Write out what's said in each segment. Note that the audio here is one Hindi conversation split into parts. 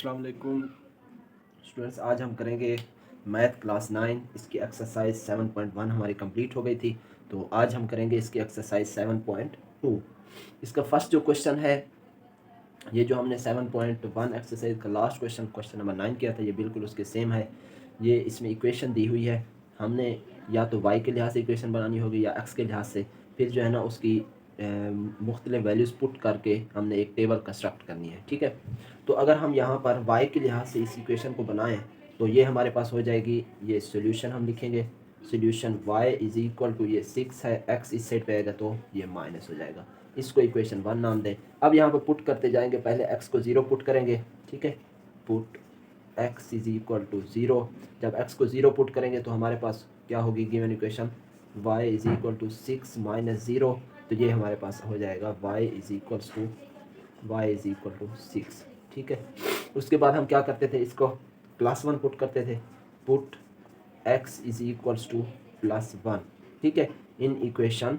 अस्सलाम वालेकुम स्टूडेंट्स, आज हम करेंगे मैथ क्लास 9। इसकी एक्सरसाइज 7.1 हमारी कंप्लीट हो गई थी, तो आज हम करेंगे इसकी एक्सरसाइज 7.2। इसका फर्स्ट जो क्वेश्चन है, ये जो हमने 7.1 एक्सरसाइज का लास्ट क्वेश्चन नंबर 9 किया था, ये बिल्कुल उसके सेम है। ये इसमें इक्वेशन दी हुई है, हमने या तो y के लिहाज से इक्वेशन बनानी होगी या x के लिहाज से। फिर जो है ना उसकी मुख्तलिफ वैल्यूज़ पुट करके हमने एक टेबल कंस्ट्रक्ट करनी है, ठीक है। तो अगर हम यहाँ पर y के लिहाज से इस इक्वेशन को बनाएं तो ये हमारे पास हो जाएगी, ये सोल्यूशन हम लिखेंगे। Solution y is equal to, ये 6 है, x इस साइड पे आएगा तो ये माइनस हो जाएगा। इसको इक्वेशन 1 नाम दें। अब यहाँ पर पुट करते जाएंगे, पहले x को 0 पुट करेंगे, ठीक है। Put x is equal to 0। जब x को 0 पुट करेंगे तो हमारे पास क्या होगी given equation, y is equal to 6 minus 0। तो ये हमारे पास हो जाएगा y इज़ इक्वल टू 6, ठीक है। उसके बाद हम क्या करते थे, इसको +1 पुट करते थे। Put x is equals to +1, ठीक है, इन इक्वेशन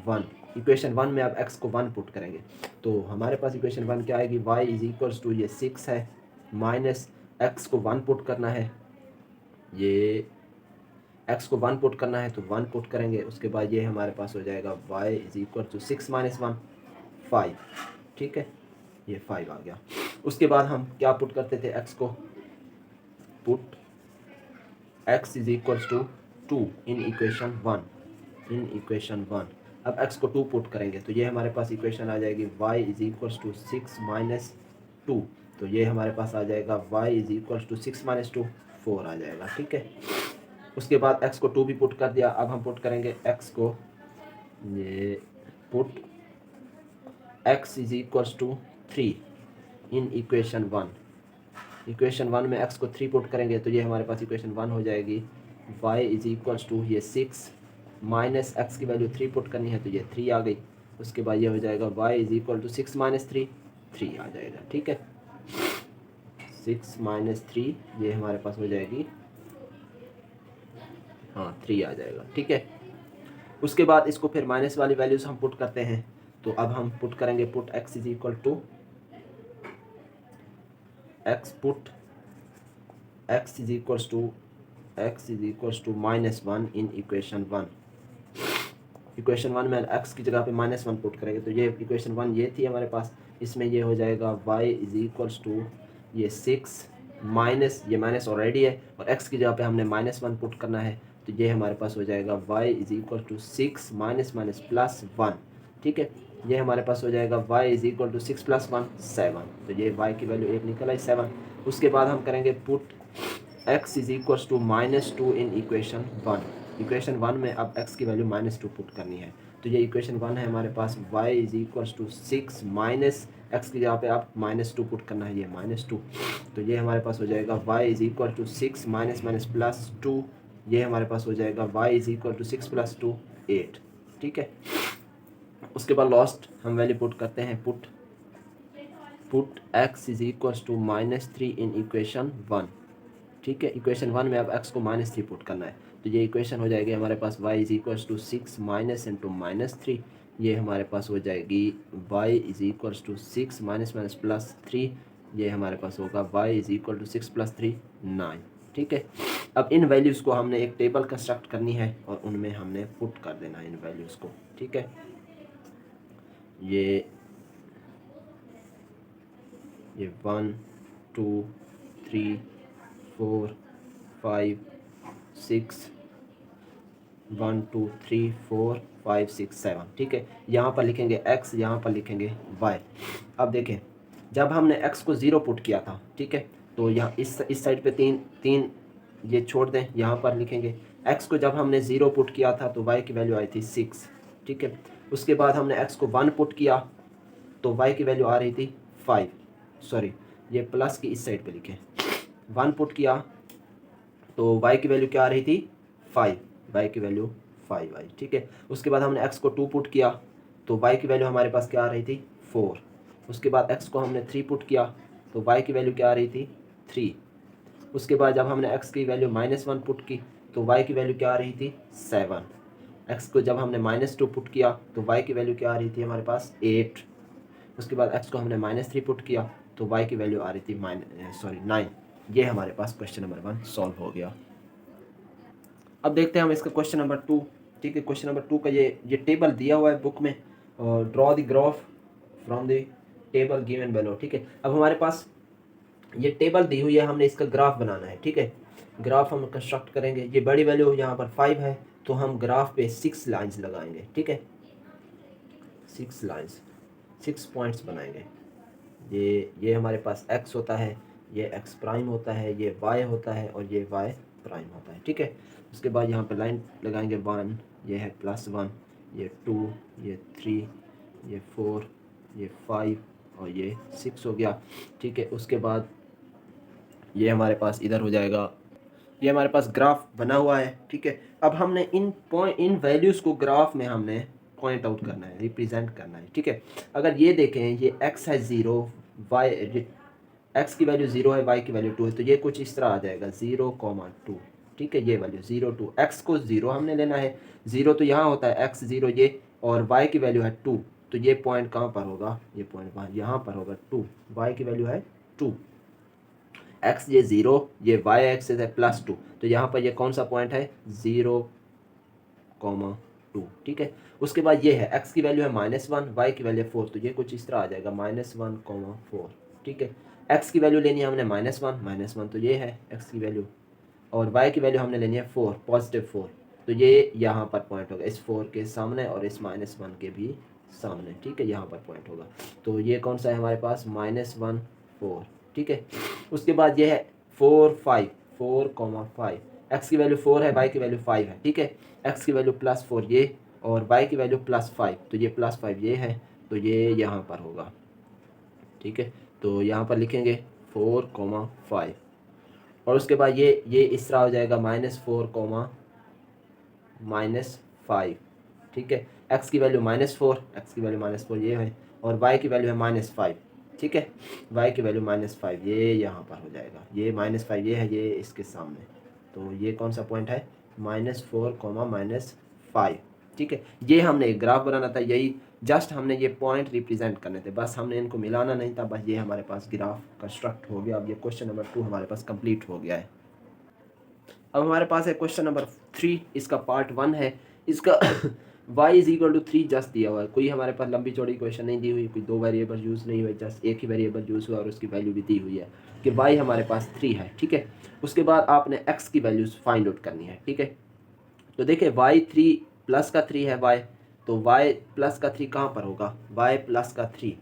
1। इक्वेशन 1 में अब x को 1 पुट करेंगे तो हमारे पास इक्वेशन 1 क्या आएगी, y इज़ इक्वल्स टू, ये 6 है, माइनस x को 1 पुट करना है, ये x को 1 पुट करना है तो 1 पुट करेंगे। उसके बाद ये हमारे पास हो जाएगा y is equal to 6 minus 1, 5, ठीक है, ये 5 आ गया। उसके बाद हम क्या पुट करते थे, x को put x is equals to 2 in equation 1। अब x को 2 पुट करेंगे तो ये हमारे पास इक्वेशन आ जाएगी y is equals to 6 minus 2। तो ये हमारे पास आ जाएगा y is equals to 6 minus 2, 4 आ जाएगा, ठीक है। उसके बाद x को 2 भी पुट कर दिया। अब हम पुट करेंगे x को, ये put x is equals to 3 in equation 1 में x को 3 पुट करेंगे तो ये हमारे पास इक्वेशन 1 हो जाएगी। y इज़ इक्वल्स टू, ये 6 माइनस x की वैल्यू 3 पुट करनी है तो ये 3 आ गई। उसके बाद ये हो जाएगा y is equal to 6 minus 3, 3 आ जाएगा, ठीक है। 6 माइनस 3 ये हमारे पास हो जाएगी, हाँ 3 आ जाएगा, ठीक है। उसके बाद इसको फिर माइनस वाली वैल्यूज हम पुट करते हैं। तो अब हम पुट करेंगे, put x is equal to x is equals to -1 in equation 1। Equation 1 में x की जगह पे -1 पुट करेंगे तो ये इक्वेशन 1 ये थी हमारे पास। इसमें ये हो जाएगा y इज़ इक्वल्स टू, ये 6 माइनस, ये माइनस ऑलरेडी है और x की जगह पे हमने -1 पुट करना है तो ये हमारे पास हो जाएगा y is equal to 6 minus minus +1, ठीक है। ये हमारे पास हो जाएगा y इज़ इक्वल टू 6 + 1, 7। तो ये y की वैल्यू 1 निकल आई, 7। उसके बाद हम करेंगे put x is equals to -2 in equation 1 में अब x की वैल्यू -2 पुट करनी है तो ये इक्वेशन 1 है हमारे पास। y is equals to 6 minus x की जगह पे आप -2 पुट करना है, ये -2। तो ये हमारे पास हो जाएगा y is equal to 6 minus minus +2। ये हमारे पास हो जाएगा y इज़ इक्वल टू 6 + 2, 8, ठीक है। उसके बाद लास्ट हम वैल्यू पुट करते हैं, put x is equals to -3 in equation 1, ठीक है। इक्वेशन 1 में अब x को -3 पुट करना है तो ये इक्वेशन हो जाएगी हमारे पास y is equals to 6 minus into -3। ये हमारे पास हो जाएगी y is equals to 6 minus minus +3। ये हमारे पास होगा y इज़ इक्वल टू 6 + 3, 9, ठीक है। अब इन वैल्यूज़ को हमने एक टेबल कंस्ट्रक्ट करनी है और उनमें हमने पुट कर देना इन वैल्यूज़ को, ठीक है। ये 1 2 3 4 5 6, 1 2 3 4 5 6 7, ठीक है। यहाँ पर लिखेंगे x, यहाँ पर लिखेंगे y। अब देखें, जब हमने x को 0 पुट किया था, ठीक है, तो यहाँ इस साइड पे 3 ये छोड़ दें, यहाँ पर लिखेंगे x को जब हमने 0 पुट किया था तो y की वैल्यू आई थी 6, ठीक है। उसके बाद हमने x को 1 पुट किया तो y की वैल्यू आ रही थी 5, सॉरी ये प्लस की इस साइड पे लिखें, 1 पुट किया तो y की वैल्यू क्या आ रही थी 5, y की वैल्यू 5 आई, ठीक है। उसके बाद हमने x को 2 पुट किया तो y की वैल्यू हमारे पास क्या आ रही थी 4। उसके बाद x को हमने 3 पुट किया तो y की वैल्यू क्या आ रही थी 3। उसके बाद जब हमने x की वैल्यू -1 पुट की तो y की वैल्यू क्या आ रही थी 7। x को जब हमने -2 पुट किया तो y की वैल्यू क्या आ रही थी हमारे पास 8। उसके बाद x को हमने -3 पुट किया तो y की वैल्यू आ रही थी 9। ये हमारे पास क्वेश्चन नंबर 1 सॉल्व हो गया। अब देखते हैं हम इसका क्वेश्चन नंबर 2। ठीक है, क्वेश्चन नंबर 2 का ये टेबल दिया हुआ है बुक में, और draw the graph from the table given below. ठीक है, अब हमारे पास ये टेबल दी हुई है, हमने इसका ग्राफ बनाना है। ठीक है, ग्राफ हम कंस्ट्रक्ट करेंगे। ये बड़ी वैल्यू यहाँ पर 5 है, तो हम ग्राफ पे 6 लाइंस लगाएंगे। ठीक है, 6 लाइंस, 6 पॉइंट्स बनाएंगे। ये हमारे पास x होता है, ये x प्राइम होता है, ये y होता है, और ये y प्राइम होता है। ठीक है, उसके बाद यहाँ पे लाइन लगाएंगे 1, ये है +1, ये 2, ये 3, ये 4, ये 5 और ये 6 हो गया। ठीक है, उसके बाद ये हमारे पास इधर हो जाएगा, ये हमारे पास ग्राफ बना हुआ है। ठीक है, अब हमने इन वैल्यूज़ को ग्राफ में हमने पॉइंट आउट करना है, रिप्रेजेंट करना है। ठीक है, अगर ये देखें, ये x है 0, y x की वैल्यू 0 है, y की वैल्यू 2 है, तो ये कुछ इस तरह आ जाएगा 0,2। ठीक है, ये वैल्यू 0 2, x को 0 हमने लेना है, 0 तो यहाँ होता है x 0 ये, और y की वैल्यू है 2, तो ये पॉइंट कहाँ पर होगा, ये पॉइंट वहाँ यहाँ पर होगा 2, y की वैल्यू है 2, x ये 0, ये y एक्सिस है +2, तो यहाँ पर ये कौन सा पॉइंट है 0,2। ठीक है, उसके बाद ये है x की वैल्यू है -1, y की वैल्यू है 4, तो ये कुछ इस तरह आ जाएगा -1,4। ठीक है, x की वैल्यू लेनी है हमने -1, तो ये है x की वैल्यू, और y की वैल्यू हमने लेनी है 4, +4, तो ये यहाँ पर पॉइंट होगा, इस 4 के सामने और इस -1 के भी सामने। ठीक है, यहाँ पर पॉइंट होगा, तो ये कौन सा है हमारे पास -1 4। ठीक है, उसके बाद ये है 4 5, 4,5, x की वैल्यू 4 है, y की वैल्यू 5 है। ठीक है, x की वैल्यू +4 ये, और y की वैल्यू +5, तो ये +5 ये है, तो ये यहाँ पर होगा। ठीक है, तो यहाँ पर लिखेंगे 4,5, और उसके बाद ये इस तरह हो जाएगा -4, -5। ठीक है, x की वैल्यू -4, x की वैल्यू -4 ये है, और y की वैल्यू है -5। ठीक है, y की वैल्यू -5 ये यहाँ पर हो जाएगा, ये -5 ये है, ये इसके सामने, तो ये कौन सा पॉइंट है -4, -5। ठीक है, ये हमने एक ग्राफ बनाना था, यही जस्ट हमने ये पॉइंट रिप्रेजेंट करने थे, बस हमने इनको मिलाना नहीं था, बस ये हमारे पास ग्राफ कंस्ट्रक्ट हो गया। अब ये क्वेश्चन नंबर 2 हमारे पास कंप्लीट हो गया है। अब हमारे पास है क्वेश्चन नंबर 3, इसका पार्ट 1 है। इसका y = 3 जस्ट दिया हुआ है, कोई हमारे पास लंबी चौड़ी क्वेश्चन नहीं दी हुई, कोई 2 वेरिएबल यूज़ नहीं हुए, जस्ट एक ही वेरिएबल यूज़ हुआ और उसकी वैल्यू भी दी हुई है कि y हमारे पास 3 है। ठीक है, उसके बाद आपने x की वैल्यूज़ फाइंड आउट करनी है। ठीक है, तो देखिए y 3 प्लस का 3 है y, तो y प्लस का 3 कहाँ पर होगा, y प्लस का 3,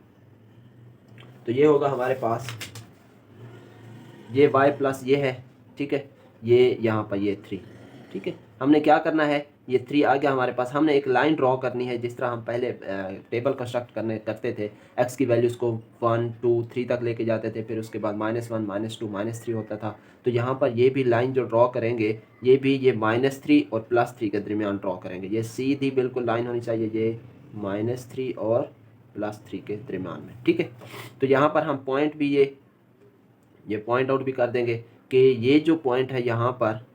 तो ये होगा हमारे पास, ये y प्लस ये है। ठीक है, ये यहाँ पर ये 3। ठीक है, हमने क्या करना है, ये 3 आ गया हमारे पास, हमने एक लाइन ड्रॉ करनी है जिस तरह हम पहले टेबल कंस्ट्रक्ट करते थे, x की वैल्यूज़ को 1 2 3 तक लेके जाते थे, फिर उसके बाद -1 -2 -3 होता था। तो यहाँ पर ये भी लाइन जो ड्रॉ करेंगे, ये भी ये -3 और +3 के दरमियान ड्रॉ करेंगे, ये सीधी बिल्कुल लाइन होनी चाहिए, ये -3 और +3 के दरमियान में। ठीक है, तो यहाँ पर हम पॉइंट भी ये पॉइंट आउट भी कर देंगे कि ये जो पॉइंट है यहाँ पर,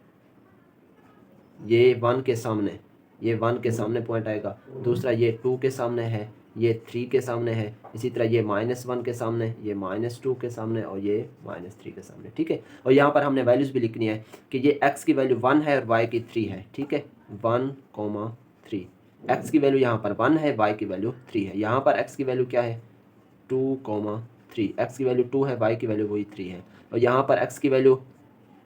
ये 1 के सामने, ये 1 के सामने पॉइंट आएगा, दूसरा ये 2 के सामने है, ये 3 के सामने है, इसी तरह ये -1 के सामने, ये -2 के सामने, और ये -3 के सामने। ठीक है, और यहाँ पर हमने वैल्यूज़ भी लिखनी है कि ये x की वैल्यू 1 है और y की 3 है। ठीक है, 1,3, x की वैल्यू यहाँ पर 1 है, y की वैल्यू 3 है, यहाँ पर x की वैल्यू क्या है 2,3, x की वैल्यू 2 है, y की वैल्यू वही 3 है, और यहाँ पर x की वैल्यू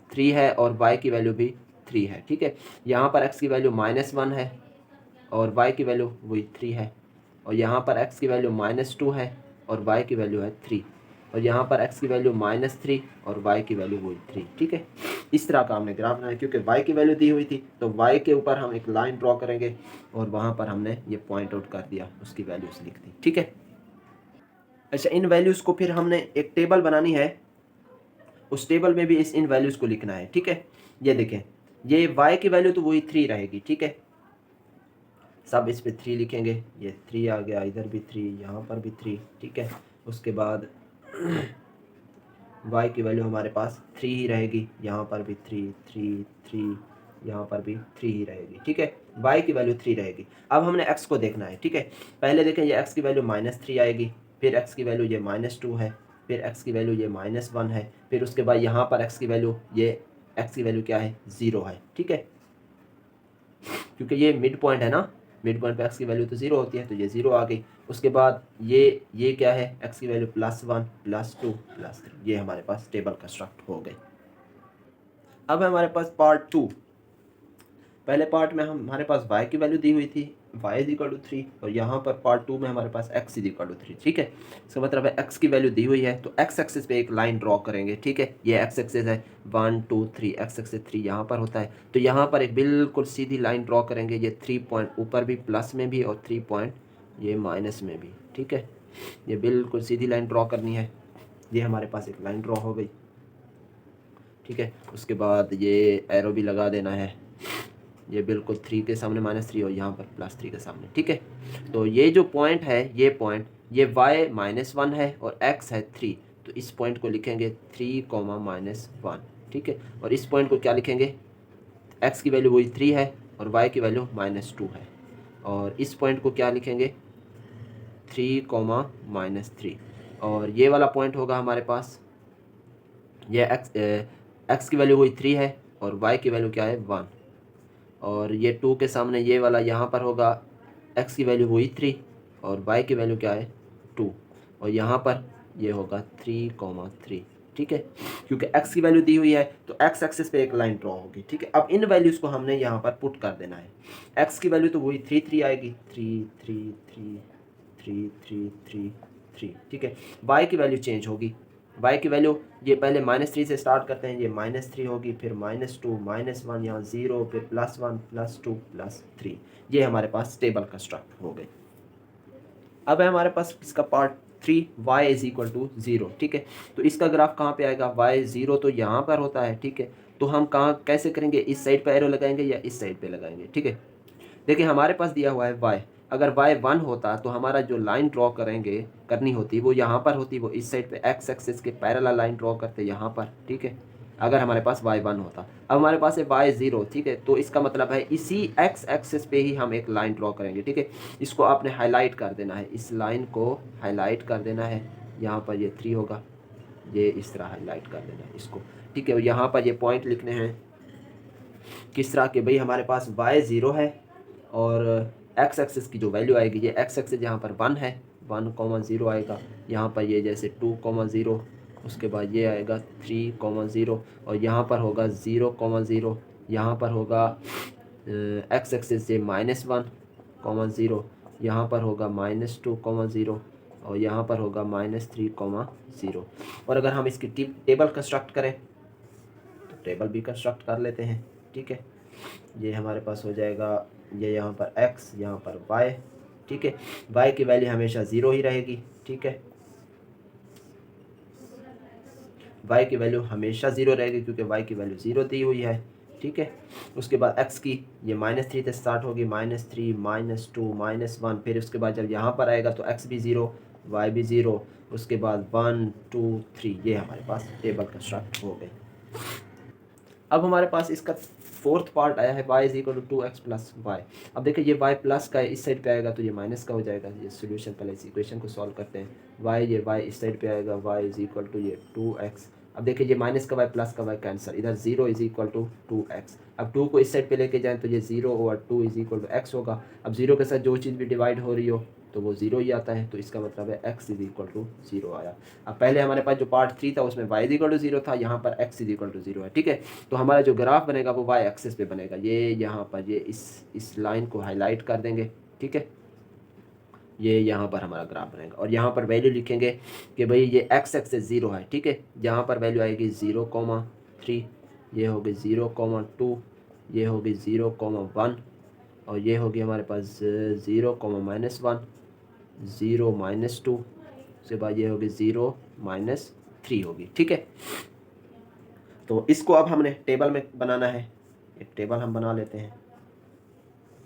3 है और y की वैल्यू भी 3 है। ठीक है, यहाँ पर x की वैल्यू -1 है और y की वैल्यू वही 3 है, और यहाँ पर x की वैल्यू -2 है और y की वैल्यू है 3, और यहाँ पर x की वैल्यू -3 और y की वैल्यू वही 3। ठीक है, इस तरह का हमने ग्राफ बनाया, क्योंकि y की वैल्यू दी हुई थी, तो y के ऊपर हम एक लाइन ड्रॉ करेंगे और वहाँ पर हमने ये पॉइंट आउट कर दिया, उसकी वैल्यूज़ लिख दी। ठीक है, अच्छा, इन वैल्यूज़ को फिर हमने एक टेबल बनानी है, उस टेबल में भी इन वैल्यूज़ को लिखना है। ठीक है, ये देखें, ये y की वैल्यू तो वही 3 रहेगी। ठीक है, सब इस पे 3 लिखेंगे, ये 3 आ गया, इधर भी 3, यहाँ पर भी 3। ठीक है, उसके बाद y की वैल्यू हमारे पास 3 ही रहेगी, यहाँ पर भी 3 3 3, यहाँ पर भी 3 ही रहेगी। ठीक है, y की वैल्यू 3 रहेगी। अब हमने x को देखना है। ठीक है, पहले देखें, ये x की वैल्यू -3 आएगी, फिर x की वैल्यू ये -2 है, फिर x की वैल्यू ये -1 है, फिर उसके बाद यहाँ पर x की वैल्यू ये x की वैल्यू क्या है 0 है, ठीक है, क्योंकि ये मिड पॉइंट है ना, मिड पॉइंट पे x की वैल्यू तो 0 होती है, तो ये 0 आ गई। उसके बाद ये क्या है x की वैल्यू +1 +2 +3, ये हमारे पास टेबल कंस्ट्रक्ट हो गई। अब हमारे पास पार्ट 2। पहले पार्ट में हमारे पास y की वैल्यू दी हुई थी, y = 3, और यहाँ पर पार्ट 2 में हमारे पास x = 3, ठीक है। इसका मतलब है x की वैल्यू दी हुई है तो x एक्सिस पे एक लाइन ड्रॉ करेंगे, ठीक है। ये x एक्सिस है 1 2 3, x एक्सिस 3 यहाँ पर होता है, तो यहाँ पर एक बिल्कुल सीधी लाइन ड्रॉ करेंगे। ये 3 पॉइंट ऊपर भी प्लस में भी और 3 पॉइंट ये माइनस में भी, ठीक है। ये बिल्कुल सीधी लाइन ड्रॉ करनी है। ये हमारे पास एक लाइन ड्रॉ हो गई, ठीक है। उसके बाद ये एरो भी लगा देना है, ये बिल्कुल 3 के सामने -3 और यहाँ पर +3 के सामने, ठीक है। तो ये जो पॉइंट है, ये पॉइंट ये y -1 है और x है 3, तो इस पॉइंट को लिखेंगे 3, -1, ठीक है। और इस पॉइंट को क्या लिखेंगे, x की वैल्यू वही 3 है और y की वैल्यू -2 है, और इस पॉइंट को क्या लिखेंगे 3, -3, और ये वाला पॉइंट होगा हमारे पास, ये x की वैल्यू वही 3 है और y की वैल्यू क्या है 1, और ये 2 के सामने ये वाला यहाँ पर होगा, x की वैल्यू वही 3 और y की वैल्यू क्या है 2, और यहाँ पर ये होगा 3, 3, ठीक है। क्योंकि x की वैल्यू दी हुई है तो x एक्सिस पे एक लाइन ड्रॉ होगी, ठीक है। अब इन वैल्यूज़ को हमने यहाँ पर पुट कर देना है। x की वैल्यू तो वही 3 3 आएगी, 3 3 3 3 3 3 3, ठीक है। y की वैल्यू चेंज होगी, y की वैल्यू ये पहले -3 से स्टार्ट करते हैं, ये -3 होगी, फिर -2 -1, यहाँ 0, फिर +1 +2 +3, ये हमारे पास टेबल कंस्ट्रक्ट हो गई। अब है हमारे पास इसका पार्ट 3, y = 0, ठीक है। तो इसका ग्राफ कहाँ पे आएगा, y 0 तो यहाँ पर होता है, ठीक है। तो हम कहाँ कैसे करेंगे, इस साइड पे एरो लगाएंगे या इस साइड पे लगाएंगे, ठीक है। देखिए हमारे पास दिया हुआ है y, अगर y 1 होता तो हमारा जो लाइन ड्रॉ करनी होती वो यहाँ पर होती, वो इस साइड पे x एक्सिस के पैरेलल लाइन ड्रॉ करते यहाँ पर, ठीक है, अगर हमारे पास y 1 होता। अब हमारे पास है y 0, ठीक है, तो इसका मतलब है इसी x एक्सिस पे ही हम एक लाइन ड्रॉ करेंगे, ठीक है। इसको आपने हाईलाइट कर देना है, इस लाइन को हाईलाइट कर देना है, यहाँ पर ये 3 होगा, ये इस तरह हाईलाइट कर देना है इसको, ठीक है। और यहाँ पर ये पॉइंट लिखने हैं किस तरह के, भाई हमारे पास y 0 है और x एक्सिस की जो वैल्यू आएगी, ये x एक्सिस यहाँ पर 1 है, 1, 0 आएगा, यहाँ पर ये जैसे 2, 0, उसके बाद ये आएगा 3, 0, और यहाँ पर होगा 0, 0, यहाँ पर होगा x एक्सिस ये -1, 0, यहाँ पर होगा -2, 0, और यहाँ पर होगा -3, 0। और अगर हम इसकी टेबल कंस्ट्रक्ट करें तो टेबल भी कंस्ट्रक्ट कर लेते हैं, ठीक है। ये हमारे पास हो जाएगा, ये यहाँ पर x, यहाँ पर y, ठीक है। y की वैल्यू हमेशा 0 ही रहेगी, ठीक है, y की वैल्यू हमेशा 0 रहेगी क्योंकि y की वैल्यू 0 दी हुई है, ठीक है। उसके बाद x की ये -3 से स्टार्ट होगी, -3, -2, -1, फिर उसके बाद जब यहाँ पर आएगा तो x भी 0, y भी 0, उसके बाद 1 2 3, ये हमारे पास टेबल कंस्ट्रक्ट हो गई। अब हमारे पास इसका फोर्थ पार्ट आया है y = 2x + y। अब देखिए ये y प्लस का है, इस साइड पे आएगा तो ये माइनस का हो जाएगा। ये सोल्यूशन, पहले इस इक्वेशन को सॉल्व करते हैं। ये y इस साइड पे आएगा, y = ये 2x। अब देखिए ये माइनस का y प्लस का y कैंसर, इधर 0 = 2x। अब 2 को इस साइड पे लेके जाएं तो ये 0/2 = x होगा। अब 0 के साथ जो चीज़ भी डिवाइड हो रही हो तो वो 0 ही आता है, तो इसका मतलब है x = 0 आया। अब पहले हमारे पास जो पार्ट 3 था उसमें y = 0 था, यहाँ पर x = 0 है, ठीक है। तो हमारा जो ग्राफ बनेगा वो y एक्सिस पे बनेगा। ये यहाँ पर ये इस लाइन को हाईलाइट कर देंगे, ठीक है। ये यहाँ पर हमारा ग्राफ बनेगा और यहाँ पर वैल्यू लिखेंगे कि भाई ये x एक्सिस 0 है, ठीक है। यहाँ पर वैल्यू आएगी 0,3, ये होगी 0,2, ये होगी 0,1, और ये होगी हमारे पास 0, -1, 0, -2, उसके बाद ये होगी 0, -3 होगी, ठीक है। तो इसको अब हमने टेबल में बनाना है। एक टेबल हम बना लेते हैं।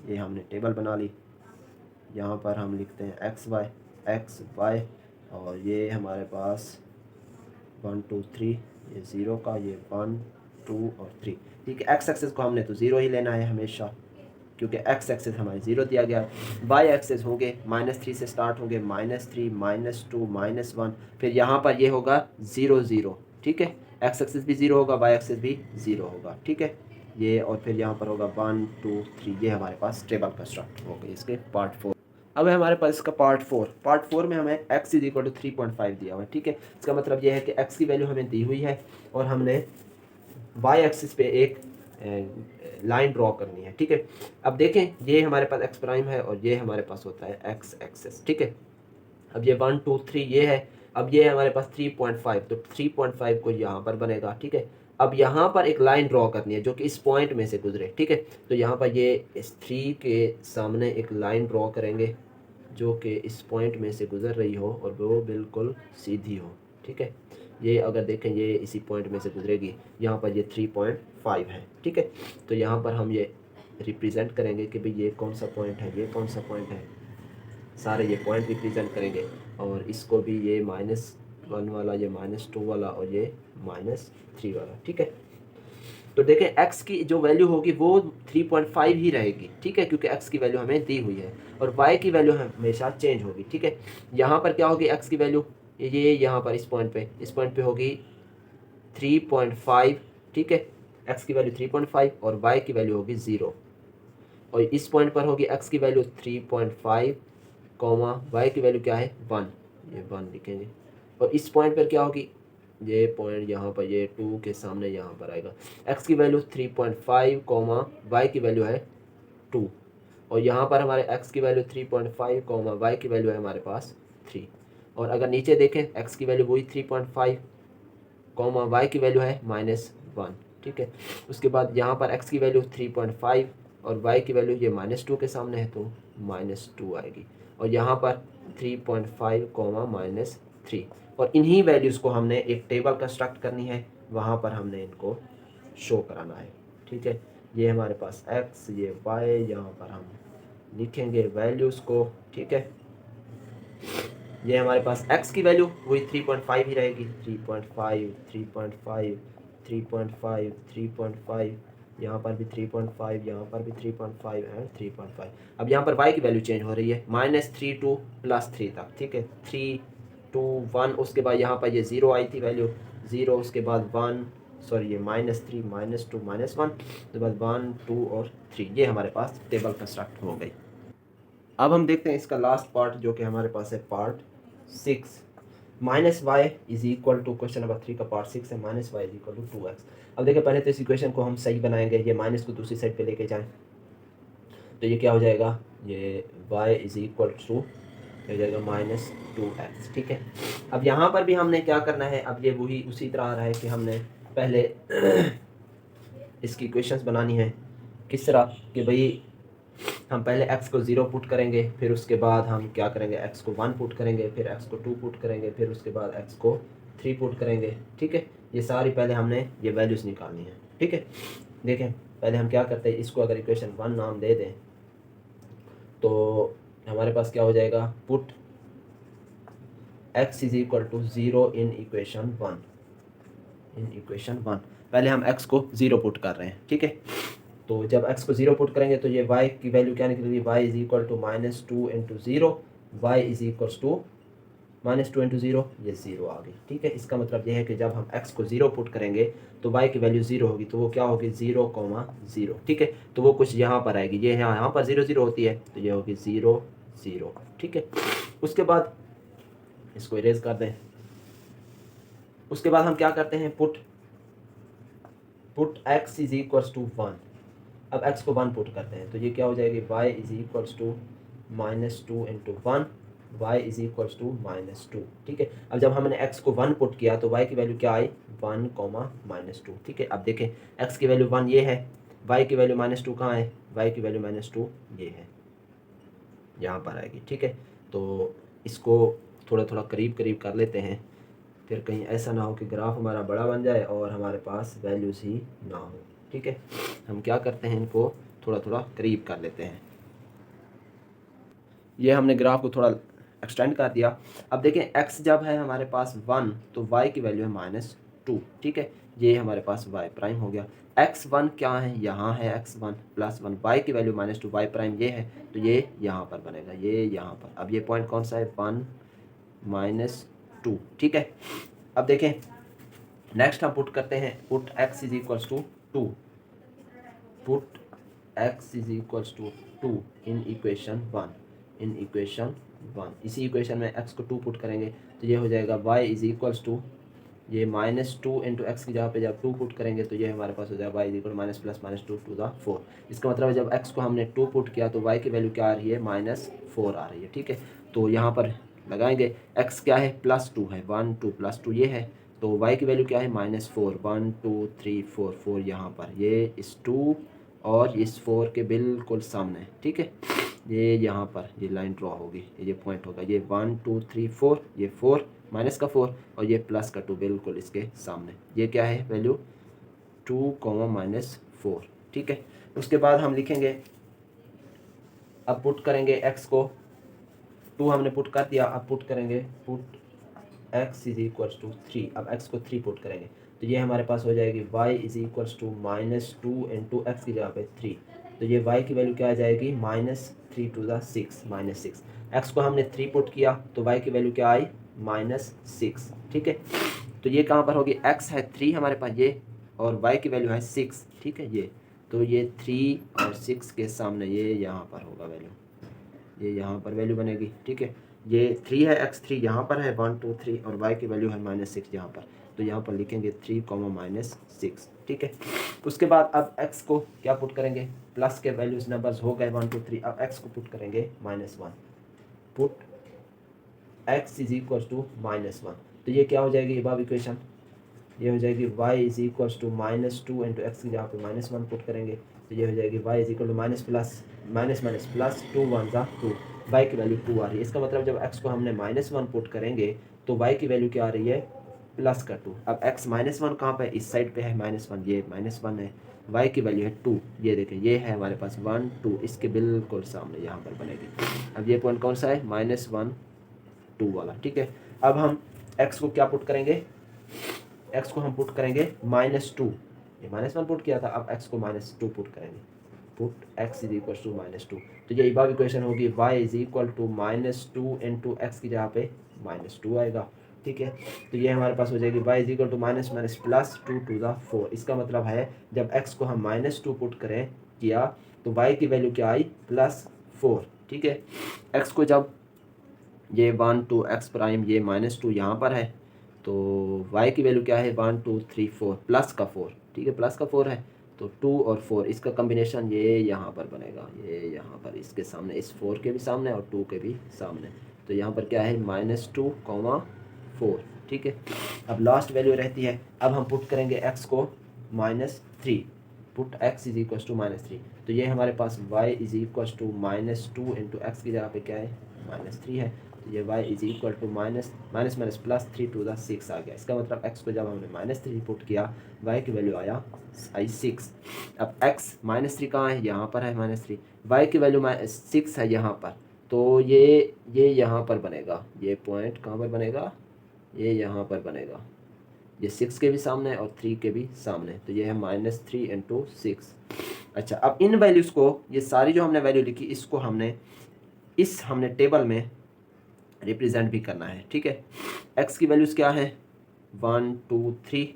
ये हमने टेबल बना ली। यहाँ पर हम लिखते हैं x y, और ये हमारे पास 1 2 3, ये 0 का, ये 1 2 और 3, ठीक है। x एक्सिस को हमने तो 0 ही लेना है हमेशा, क्योंकि एक्स एक्सेस हमारे 0 दिया गया है। वाई एक्सेस होंगे -3 से स्टार्ट होंगे, -3 -2 -1, फिर यहाँ पर ये होगा 0 0, ठीक है। एक्स एक्सेस भी 0 होगा, वाई एक्सेस भी 0 होगा, ठीक है। ये और फिर यहाँ पर होगा 1 2 3, ये हमारे पास टेबल कंस्ट्रक्ट हो गई इसके पार्ट 4। अब है हमारे पास इसका पार्ट 4 में हमें x इज इक्वल टू 3.5 दिया हुआ है, ठीक है। इसका मतलब ये है कि x की वैल्यू हमें दी हुई है और हमने y एक्सिस पे एक लाइन ड्रॉ करनी है, ठीक है। अब देखें ये हमारे पास x प्राइम है और ये हमारे पास होता है x एक्सिस, ठीक है। अब ये 1 2 3 ये है, अब ये है हमारे पास 3.5, तो 3.5 को यहाँ पर बनेगा, ठीक है। अब यहाँ पर एक लाइन ड्रॉ करनी है जो कि इस पॉइंट में से गुजरे, ठीक है। तो यहाँ पर ये इस 3 के सामने एक लाइन ड्रॉ करेंगे जो कि इस पॉइंट में से गुजर रही हो और वो बिल्कुल सीधी हो, ठीक है। ये अगर देखें ये इसी पॉइंट में से गुजरेगी, यहाँ पर ये 3.5 है, ठीक है। तो यहाँ पर हम ये रिप्रेजेंट करेंगे कि भाई ये कौन सा पॉइंट है, ये कौन सा पॉइंट है, सारे ये पॉइंट रिप्रेजेंट करेंगे। और इसको भी ये -1 वाला, ये -2 वाला और ये -3 वाला, ठीक है। तो देखें x की जो वैल्यू होगी वो 3.5 ही रहेगी, ठीक है, क्योंकि x की वैल्यू हमें दी हुई है। और y की वैल्यू हमेशा चेंज होगी, ठीक है। यहाँ पर क्या होगी x की वैल्यू, ये यहाँ पर इस पॉइंट पे होगी 3.5, ठीक है। x की वैल्यू 3.5 और y की वैल्यू होगी 0। और इस पॉइंट पर होगी x की वैल्यू 3.5, y की वैल्यू क्या है 1, ये 1 लिखेंगे। और इस पॉइंट पर क्या होगी, ये पॉइंट यहाँ पर ये 2 के सामने यहाँ पर आएगा, x की वैल्यू 3.5, y की वैल्यू है 2। और यहाँ पर हमारे x की वैल्यू 3.5, y की वैल्यू है हमारे पास 3। और अगर नीचे देखें x की वैल्यू वही 3.5, y की वैल्यू है -1, ठीक है। उसके बाद यहाँ पर x की वैल्यू 3.5 और y की वैल्यू ये -2 के सामने है तो -2 आएगी। और यहाँ पर 3.5, -3, और इन्हीं वैल्यूज़ को हमने एक टेबल कंस्ट्रक्ट करनी है, वहाँ पर हमने इनको शो कराना है, ठीक है। ये हमारे पास x, ये y, यहाँ पर हम लिखेंगे वैल्यूज़ को, ठीक है। ये हमारे पास x की वैल्यू वही 3.5 ही रहेगी, 3.5 3.5 3.5 3.5, यहाँ पर भी 3.5, यहाँ पर भी 3.5 एंड 3.5। अब यहाँ पर y की वैल्यू चेंज हो रही है -3 टू +3 तक, ठीक है। 3 2 1, उसके बाद यहाँ पर ये 0 आई थी वैल्यू 0, उसके बाद 1, सॉरी ये -3 -2 -1, उसके बाद 1 2 और 3, ये हमारे पास टेबल कंस्ट्रक्ट हो गई। अब हम देखते हैं इसका लास्ट पार्ट जो कि हमारे पास है part 6। -y is equal to, question number 3 का पार्ट 6 है, -y is equal to 2x। अब देखिए पहले तो इस इक्वेशन को हम सही बनाएंगे, ये माइनस को दूसरी साइड पे लेके जाएं तो ये क्या हो जाएगा, ये y इज इक्वल टू हो जाएगा -2x, ठीक है। अब यहाँ पर भी हमने क्या करना है, अब ये वही उसी तरह आ रहा है कि हमने पहले इसकी इक्वेशंस बनानी है। किस तरह कि भाई हम पहले x को 0 पुट करेंगे, फिर उसके बाद हम क्या करेंगे, x को 1 पुट करेंगे, फिर x को 2 पुट करेंगे, फिर उसके बाद x को 3 पुट करेंगे, ठीक है। ये सारी पहले हमने ये वैल्यूज़ निकालनी है, ठीक है। देखें पहले हम क्या करते हैं, इसको अगर इक्वेशन 1 नाम दे दें तो हमारे पास क्या हो जाएगा, put x is equal to 0 in equation 1। पहले हम x को 0 पुट कर रहे हैं, ठीक है। तो जब x को 0 पुट करेंगे तो ये y की वैल्यू क्या निकलेगी, y is equal to -2 into 0, y is equal to -2 into 0, ये 0 आ गई, ठीक है। इसका मतलब ये है कि जब हम x को 0 पुट करेंगे तो y की वैल्यू 0 होगी, तो वो क्या होगी 0, 0, ठीक है। तो वो कुछ यहाँ पर आएगी, ये यहाँ पर 0 0 होती है तो ये होगी 0 0, ठीक है। उसके बाद इसको इरेज कर दें। उसके बाद हम क्या करते हैं, put x is equal to 1। अब x को 1 पुट करते हैं तो ये क्या हो जाएगी, y is equal to -2 into 1, y is equal to -2, ठीक है। अब जब हमने x को 1 पुट किया तो y की वैल्यू क्या आई, 1, -2, ठीक है। अब देखें x की वैल्यू 1 ये है, y की वैल्यू -2 कहाँ है, y की वैल्यू -2 ये है, यहाँ पर आएगी, ठीक है। तो इसको थोड़ा थोड़ा करीब कर लेते हैं, फिर कहीं ऐसा ना हो कि ग्राफ हमारा बड़ा बन जाए और हमारे पास वैल्यूज़ ही ना हो, ठीक है। हम क्या करते हैं, इनको थोड़ा थोड़ा करीब कर लेते हैं। ये हमने ग्राफ को थोड़ा एक्सटेंड कर दिया। अब देखें x जब है हमारे पास 1 तो y की वैल्यू है -2, 2, ठीक है। ये हमारे पास y प्राइम हो गया। x1 क्या है, यहाँ है x1 प्लस 1, y की वैल्यू -2, y प्राइम ये है, तो ये यहाँ पर बनेगा, ये यहाँ पर। अब ये पॉइंट कौन सा है, 1 -2, ठीक है। अब देखें नेक्स्ट हम पुट करते हैं, put x is equals to 2, put x is equals to 2 in equation 1, इसी इक्वेशन में x को 2 पुट करेंगे तो ये हो जाएगा y इज इक्वल्स टू, ये -2 इंटू एक्स की जगह पे जब 2 पुट करेंगे तो ये हमारे पास हो जाएगा y is equal minus plus -2 to the 4। इसका मतलब है जब x को हमने 2 पुट किया तो y की वैल्यू क्या आ रही है, -4 आ रही है, ठीक है। तो यहाँ पर लगाएंगे, x क्या है, +2 है, 1 2 +2 ये है, तो y की वैल्यू क्या है, -4, 1 2 3 4 4 यहाँ पर, ये इस 2 और इस 4 के बिल्कुल सामने, ठीक है। ये यहाँ पर ये लाइन ड्रॉ होगी, ये पॉइंट होगा, ये 1 2 3 4, ये 4 माइनस का 4 और ये प्लस का 2 बिल्कुल इसके सामने, ये क्या है वैल्यू 2, -4, ठीक है। उसके बाद हम लिखेंगे, अब पुट करेंगे x को, 2 हमने पुट कर दिया, अब पुट करेंगे, put x is equals to 3, अब x को 3 पुट करेंगे तो ये हमारे पास हो जाएगी y is equals to -2 into x की जगह पे 3, तो ये y की वैल्यू क्या आ जाएगी, -3 टू द 6, -6। x को हमने 3 पुट किया तो y की वैल्यू क्या आई, -6, ठीक है। तो ये कहाँ पर होगी, x है 3 हमारे पास ये, और y की वैल्यू है 6, ठीक है। ये तो ये 3 और 6 के सामने ये यहाँ पर होगा वैल्यू, ये यहाँ पर वैल्यू बनेगी, ठीक है। ये 3 है, x3 यहाँ पर है 1 2 3 और y की वैल्यू है -6 यहाँ पर, तो यहाँ पर लिखेंगे 3, -6, ठीक है। उसके बाद अब x को क्या पुट करेंगे, प्लस के वैल्यूज नंबर्स हो गए 1 2 3, अब x को पुट करेंगे -1, put x is equal to -1, तो ये क्या हो जाएगी अब इक्वेशन, ये हो जाएगी y is equal to -2 into x की जहाँ पे -1 पुट करेंगे तो ये हो जाएगी y is equal to minus plus 2 1 ज़ा 2, y की वैल्यू 2 आ रही है। इसका मतलब जब x को हमने -1 पुट करेंगे तो y की वैल्यू क्या आ रही है, प्लस का 2। अब x -1 कहाँ पे, इस साइड पे है -1, ये -1 है, y की वैल्यू है 2, ये देखें ये है हमारे पास 1 2, इसके बिल्कुल सामने यहाँ पर बनेगी। अब ये पॉइंट कौन सा है, -1 2 वाला, ठीक है। अब हम x को क्या पुट करेंगे, x को हम पुट करेंगे -2, ये -1 पुट किया था, अब x को -2 पुट करेंगे, put x is equal to -2, तो ये इबाव इक्वेशन होगी y is equal to -2 into x की जगह पे -2 आएगा, ठीक है। तो ये हमारे पास हो जाएगी y is equal to -+2 to the 4। इसका मतलब है जब x को हम -2 पुट करें किया तो y की वैल्यू क्या आई, +4, ठीक है। x को जब ये 1 2 x प्राइम ये -2 यहाँ पर है तो y की वैल्यू क्या है, 1 2 3 4 प्लस का 4, ठीक है, प्लस का 4 है तो 2 और 4 इसका कॉम्बिनेशन ये यहाँ पर बनेगा, ये यहाँ पर इसके सामने, इस 4 के भी सामने और 2 के भी सामने, तो यहाँ पर क्या है -2, 4, ठीक है। अब लास्ट वैल्यू रहती है, अब हम पुट करेंगे x को -3, put x is equal to -3, तो ये हमारे पास y is equal to -2 into x की जगह पे क्या है, -3 है, तो ये y is equal to +3 to the 6 आ गया। इसका मतलब x को जब हमने -3 पुट किया y की वैल्यू आया 6। अब x -3 कहाँ है, यहाँ पर है -3, y की वैल्यू 6 है यहाँ पर, तो ये यहाँ पर बनेगा, ये पॉइंट कहाँ पर बनेगा, ये यहाँ पर बनेगा, ये 6 के भी सामने और 3 के भी सामने, तो ये है -3 इंटू 6। अच्छा, अब इन वैल्यूज़ को, ये सारी जो हमने वैल्यू लिखी इसको हमने टेबल में रिप्रेजेंट भी करना है, ठीक है। x की वैल्यूज़ क्या है, 1 2 3,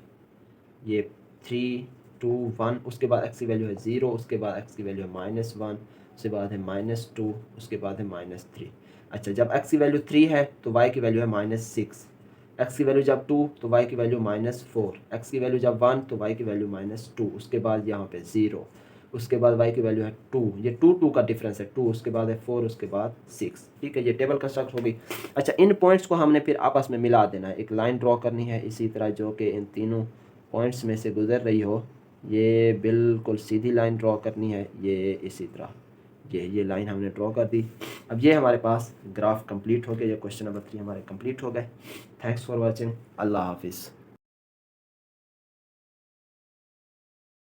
ये 3 2 1, उसके बाद x की वैल्यू है 0, उसके बाद x की वैल्यू है -1, उसके बाद है -2, उसके बाद है -3। अच्छा, जब x की वैल्यू 3 है तो y की वैल्यू है -6, x की वैल्यू जब 2 तो y की वैल्यू -4, x की वैल्यू जब 1 तो y की वैल्यू -2, उसके बाद यहाँ पे 0, उसके बाद y की वैल्यू है 2, ये 2 का डिफरेंस है 2, उसके बाद है 4, उसके बाद 6, ठीक है। ये टेबल कंस्ट्रक्ट हो गई। अच्छा, इन पॉइंट्स को हमने फिर आपस में मिला देना है, एक लाइन ड्रॉ करनी है इसी तरह जो कि इन तीनों पॉइंट्स में से गुजर रही हो, ये बिल्कुल सीधी लाइन ड्रॉ करनी है, ये इसी तरह ये लाइन हमने ड्रॉ कर दी। अब ये हमारे पास ग्राफ कंप्लीट हो गया, ये क्वेश्चन नंबर 3 हमारे कंप्लीट हो गए। थैंक्स फॉर वॉचिंग, अल्लाह हाफिज़।